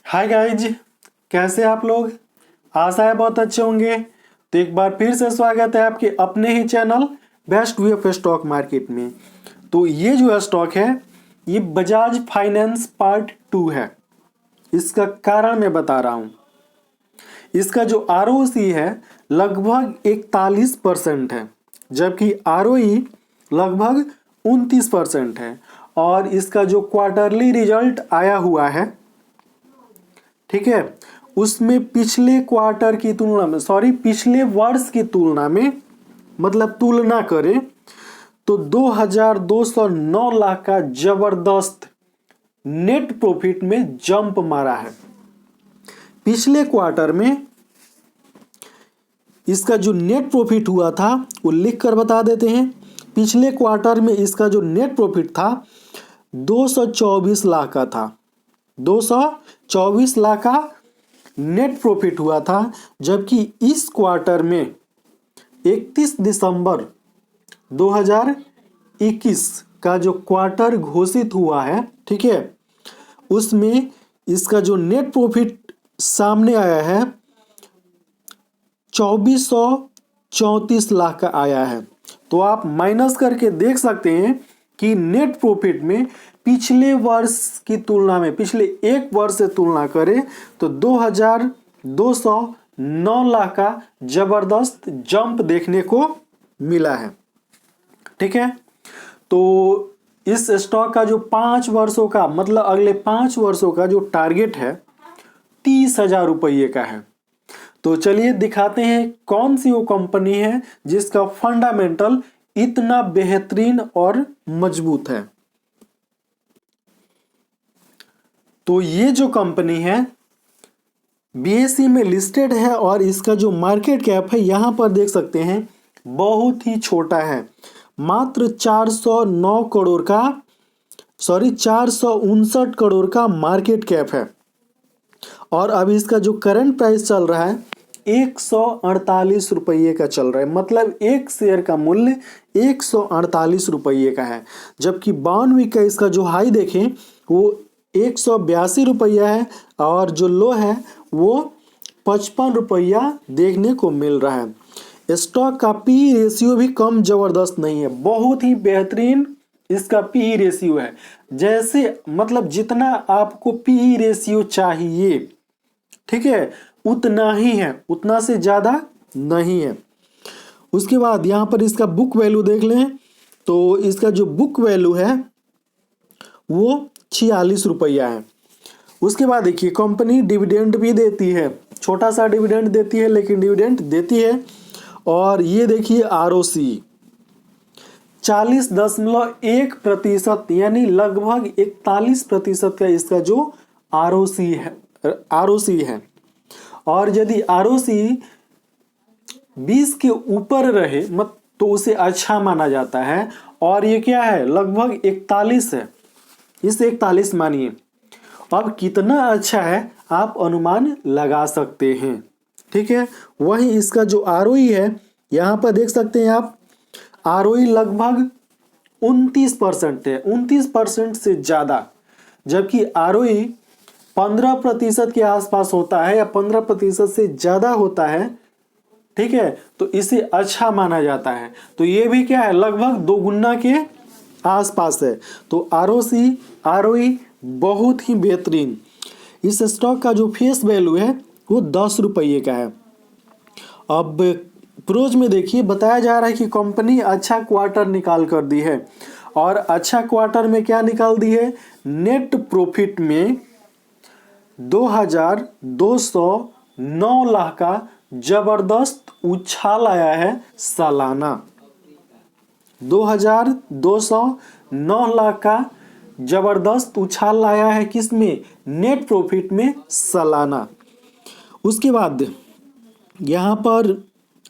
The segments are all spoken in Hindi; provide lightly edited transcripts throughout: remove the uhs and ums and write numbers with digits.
हाय गाइज, कैसे आप लोग। आशा है बहुत अच्छे होंगे। तो एक बार फिर से स्वागत है आपके अपने ही channel best view of stock market में। तो ये जो स्टॉक है ये बजाज फाइनेंस पार्ट 2 है। इसका कारण मैं बता रहा हूँ। इसका जो आरओसी है लगभग 41% है, जबकि आरओई लगभग 29% है। और इसका जो क्वार्टरली रिजल्ट आया हुआ है, ठीक है, उसमें पिछले क्वार्टर की तुलना में पिछले वर्ष की तुलना में मतलब तुलना करें तो 2209 लाख का जबरदस्त नेट प्रॉफिट में जंप मारा है। पिछले क्वार्टर में इसका जो नेट प्रॉफिट हुआ था वो लिख कर बता देते हैं। पिछले क्वार्टर में इसका जो नेट प्रॉफिट था 224 लाख का था। 224 लाख का नेट प्रॉफिट हुआ था, जबकि इस क्वार्टर में 31 दिसंबर 2021 का जो क्वार्टर घोषित हुआ है, ठीक है, उसमें इसका जो नेट प्रॉफिट सामने आया है 2434 लाख का आया है। तो आप माइनस करके देख सकते हैं कि नेट प्रॉफिट में पिछले वर्ष की तुलना में पिछले एक वर्ष से तुलना करें तो 2209 लाख का जबरदस्त जंप देखने को मिला है। ठीक है, तो इस स्टॉक का जो 5 वर्षों का मतलब अगले 5 वर्षों का जो टारगेट है 30,000 रुपये का है। तो चलिए दिखाते हैं कौन सी वो कंपनी है जिसका फंडामेंटल इतना बेहतरीन और मजबूत है। तो ये जो कंपनी है बीएसई में लिस्टेड है और इसका जो मार्केट कैप है यहां पर देख सकते हैं बहुत ही छोटा है। मात्र 459 करोड़ का मार्केट कैप है। और अभी इसका जो करंट प्राइस चल रहा है 148 रुपये का चल रहा है, मतलब एक शेयर का मूल्य 148 रुपये का है। जबकि 52 का इसका जो हाई देखें वो 182 रुपया है और जो लो है वो 55 रुपया देखने को मिल रहा है। स्टॉक का पी रेशियो भी कम जबरदस्त नहीं है, बहुत ही बेहतरीन इसका पी रेशियो है। जैसे मतलब जितना आपको पी रेशियो चाहिए, ठीक है, उतना ही है, उतना से ज़्यादा नहीं है। उसके बाद यहाँ पर इसका बुक वैल्यू देख लें तो इसका जो बुक वैल्यू है वो 46 रुपया है। उसके बाद देखिए कंपनी डिविडेंड भी देती है, छोटा सा डिविडेंड देती है लेकिन डिविडेंड देती है। और ये देखिए आरओसी 40.1% यानी लगभग 41% का इसका जो आरओसी है। और यदि आरओसी 20 के ऊपर रहे मत तो उसे अच्छा माना जाता है। और ये क्या है, लगभग 41 है, इसे 41 मानिए। अब कितना अच्छा है आप अनुमान लगा सकते हैं, ठीक है। वहीं इसका जो आरओई है यहाँ पर देख सकते हैं आप, आरओई लगभग 29% है, 29% से ज़्यादा। जबकि आरओई 15% के आसपास होता है या 15% से ज़्यादा होता है, ठीक है, तो इसे अच्छा माना जाता है। तो ये भी क्या है, लगभग दोगुना के आसपास है। तो आरओई बहुत ही बेहतरीन। इस स्टॉक का जो फेस वैल्यू है वो 10 रुपये का है। अब प्रोज में देखिए बताया जा रहा है कि कंपनी अच्छा क्वार्टर निकाल कर दी है। और अच्छा क्वार्टर में क्या निकाल दी है, नेट प्रॉफिट में 2209 लाख का जबरदस्त उछाल आया है सालाना। 2209 लाख का जबरदस्त उछाल आया है किसमें, नेट प्रॉफिट में सालाना। उसके बाद यहाँ पर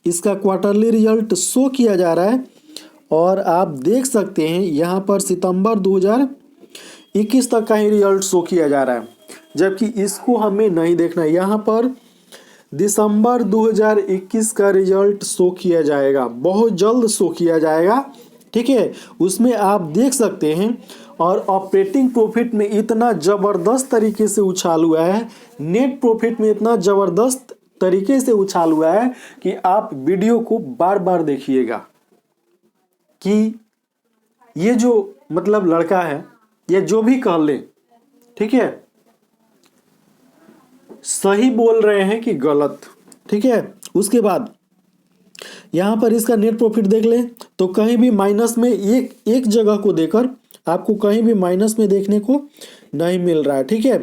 इसका क्वार्टरली रिजल्ट शो किया जा रहा है और आप देख सकते हैं यहाँ पर सितंबर 2021 तक का ही रिजल्ट शो किया जा रहा है, जबकि इसको हमें नहीं देखना है। यहाँ पर दिसंबर 2021 का रिजल्ट शो किया जाएगा, बहुत जल्द शो किया जाएगा, ठीक है। उसमें आप देख सकते हैं और ऑपरेटिंग प्रॉफिट में इतना ज़बरदस्त तरीके से उछाल हुआ है, नेट प्रॉफिट में इतना ज़बरदस्त तरीके से उछाल हुआ है कि आप वीडियो को बार बार देखिएगा कि ये जो मतलब लड़का है, ये जो भी कह ले, ठीक है, सही बोल रहे हैं कि गलत, ठीक है। उसके बाद यहाँ पर इसका नेट प्रॉफिट देख लें तो कहीं भी माइनस में एक जगह को देकर आपको कहीं भी माइनस में देखने को नहीं मिल रहा है, ठीक है।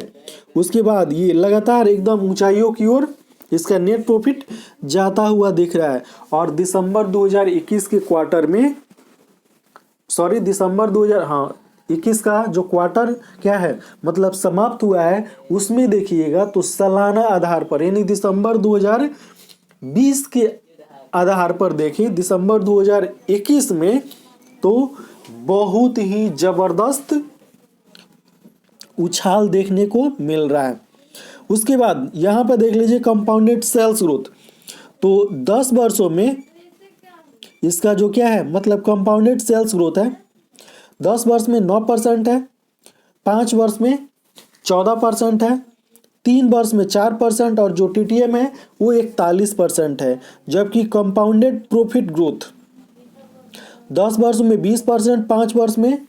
उसके बाद ये लगातार एकदम ऊंचाइयों की ओर इसका नेट प्रॉफिट जाता हुआ दिख रहा है। और दिसंबर 2021 के क्वार्टर में, सॉरी दिसंबर 2021 का जो क्वार्टर क्या है मतलब समाप्त हुआ है, उसमें देखिएगा तो सालाना आधार पर यानी दिसंबर 2020 के आधार पर देखें दिसंबर 2021 में तो बहुत ही जबरदस्त उछाल देखने को मिल रहा है। उसके बाद यहाँ पर देख लीजिए कंपाउंडेड सेल्स ग्रोथ, तो 10 वर्षों में इसका जो क्या है मतलब कंपाउंडेड सेल्स ग्रोथ है 10 वर्ष में 9% है, 5 वर्ष में 14% है, 3 वर्ष में 4% और जो TTM है वो 41% है। जबकि कंपाउंडेड प्रॉफिट ग्रोथ 10 वर्ष में 20%, 5 वर्ष में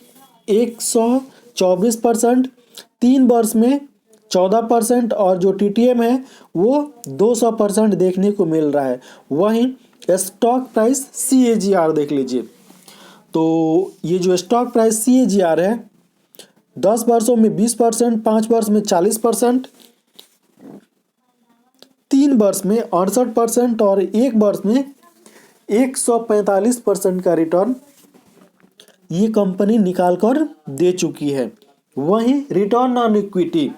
124%, 3 वर्ष में 14% और जो TTM है वो 200% देखने को मिल रहा है। वहीं स्टॉक प्राइस CAGR देख लीजिए, तो ये जो स्टॉक प्राइस CAGR है 10 वर्षों में 20%, 5 वर्ष में 40%, 3 वर्ष में 68% और 1 वर्ष में 145% का रिटर्न ये कंपनी निकाल कर दे चुकी है। वहीं रिटर्न ऑन इक्विटी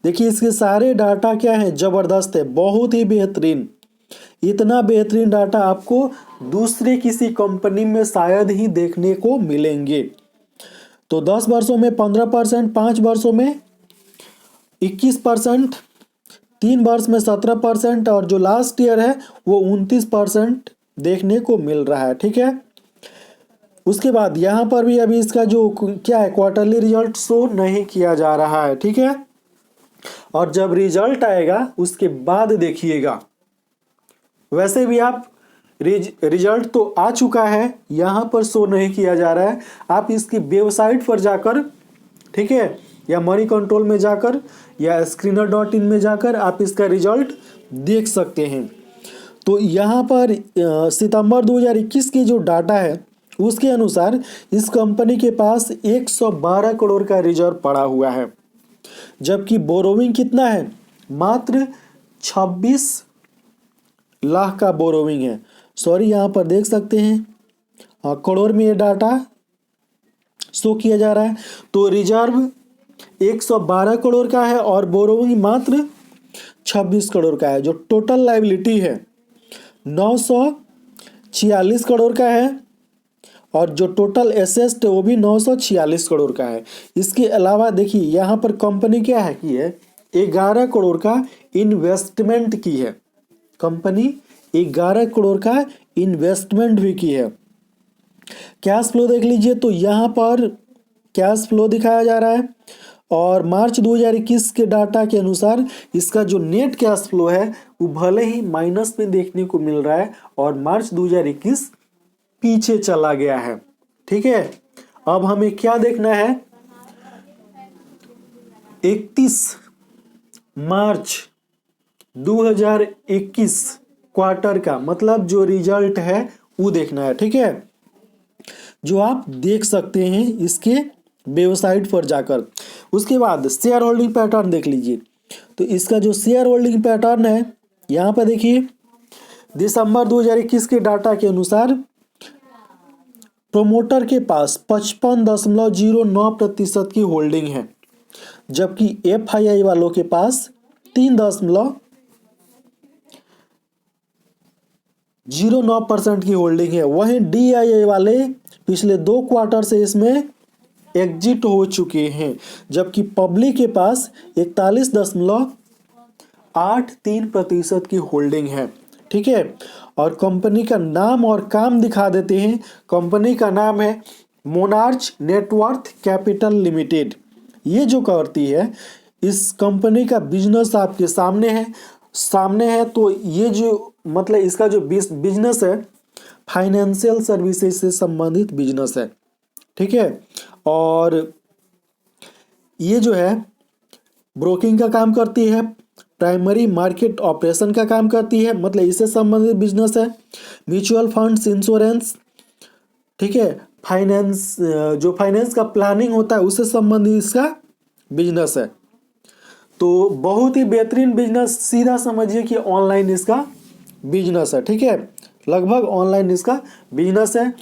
देखिए, इसके सारे डाटा क्या है ज़बरदस्त है, बहुत ही बेहतरीन। इतना बेहतरीन डाटा आपको दूसरे किसी कंपनी में शायद ही देखने को मिलेंगे। तो 10 वर्षों में 15%, 5 वर्षों में 21%, 3 वर्ष में 17% और जो लास्ट ईयर है वो 29% देखने को मिल रहा है, ठीक है। उसके बाद यहाँ पर भी अभी इसका जो क्या है क्वार्टरली रिजल्ट शो नहीं किया जा रहा है, ठीक है। और जब रिजल्ट आएगा उसके बाद देखिएगा। वैसे भी आप रिजल्ट तो आ चुका है, यहाँ पर शो नहीं किया जा रहा है। आप इसकी वेबसाइट पर जाकर, ठीक है, या मनी कंट्रोल में जाकर या screener.in में जाकर आप इसका रिजल्ट देख सकते हैं। तो यहाँ पर सितंबर 2021 के जो डाटा है उसके अनुसार इस कंपनी के पास 112 करोड़ का रिजर्व पड़ा हुआ है, जबकि बोरोविंग कितना है मात्र 26 लाख का बोरोविंग है। सॉरी, यहाँ पर देख सकते हैं करोड़ में ये डाटा शो किया जा रहा है। तो रिजर्व 112 करोड़ का है और बोरोविंग मात्र 26 करोड़ का है। जो टोटल लायबिलिटी है 946 करोड़ का है और जो टोटल एसेट है वो भी 946 करोड़ का है। इसके अलावा देखिए यहाँ पर कंपनी क्या है कि है 11 करोड़ का इन्वेस्टमेंट की है, कंपनी 11 करोड़ का इन्वेस्टमेंट भी की है। कैश फ्लो देख लीजिए, तो यहाँ पर कैश फ्लो दिखाया जा रहा है और मार्च 2021 के डाटा के अनुसार इसका जो नेट कैश फ्लो है वो भले ही माइनस में देखने को मिल रहा है और मार्च 2021 पीछे चला गया है, ठीक है। अब हमें क्या देखना है 31 मार्च 2021 क्वार्टर का मतलब जो रिजल्ट है वो देखना है, ठीक है, जो आप देख सकते हैं इसके वेबसाइट पर जाकर। उसके बाद शेयर होल्डिंग पैटर्न देख लीजिए, तो इसका जो शेयर होल्डिंग पैटर्न है यहाँ पर देखिए दिसंबर 2021 के डाटा के अनुसार प्रोमोटर के पास 55.09% की होल्डिंग है, जबकि FII वालों के पास 3.09% की होल्डिंग है। वहीं DII वाले पिछले 2 क्वार्टर से इसमें एग्जिट हो चुके हैं, जबकि पब्लिक के पास 41.83% की होल्डिंग है, ठीक है। और कंपनी का नाम और काम दिखा देते हैं। कंपनी का नाम है मोनार्च नेटवर्थ कैपिटल लिमिटेड, ये जो करती है, इस कंपनी का बिजनेस आपके सामने है। तो ये जो मतलब इसका जो बिजनेस है फाइनेंशियल सर्विसेज से संबंधित बिजनेस है, ठीक है। और ये जो है ब्रोकिंग का काम करती है, प्राइमरी मार्केट ऑपरेशन का काम करती है, मतलब इससे संबंधित बिजनेस है। म्यूचुअल फंड्स, इंश्योरेंस, ठीक है, फाइनेंस, जो फाइनेंस का प्लानिंग होता है उससे संबंधित इसका बिजनेस है। तो बहुत ही बेहतरीन बिजनेस, सीधा समझिए कि ऑनलाइन इसका बिजनेस है, ठीक है, लगभग ऑनलाइन इसका बिजनेस है।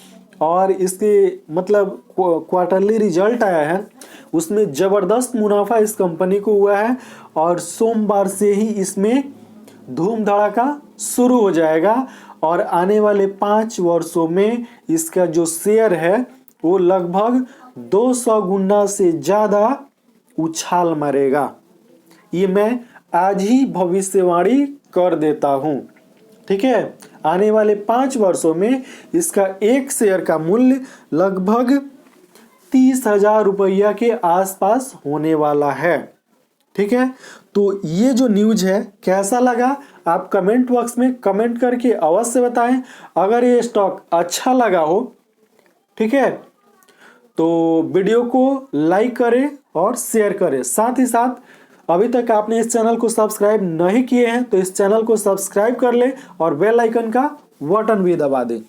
और इसके मतलब क्वार्टरली रिजल्ट आया है, उसमें ज़बरदस्त मुनाफा इस कंपनी को हुआ है। और सोमवार से ही इसमें धूम धड़ाका शुरू हो जाएगा और आने वाले 5 वर्षों में इसका जो शेयर है वो लगभग 200 गुना से ज़्यादा उछाल मारेगा। ये मैं आज ही भविष्यवाणी कर देता हूँ, ठीक है। आने वाले 5 वर्षों में इसका एक शेयर का मूल्य लगभग 30,000 रुपया के आसपास होने वाला है, ठीक है। तो ये जो न्यूज़ है कैसा लगा आप कमेंट बॉक्स में कमेंट करके अवश्य बताएं। अगर ये स्टॉक अच्छा लगा हो, ठीक है, तो वीडियो को लाइक करें और शेयर करें। साथ ही साथ अभी तक आपने इस चैनल को सब्सक्राइब नहीं किए हैं तो इस चैनल को सब्सक्राइब कर लें और बेल आइकन का बटन भी दबा दें।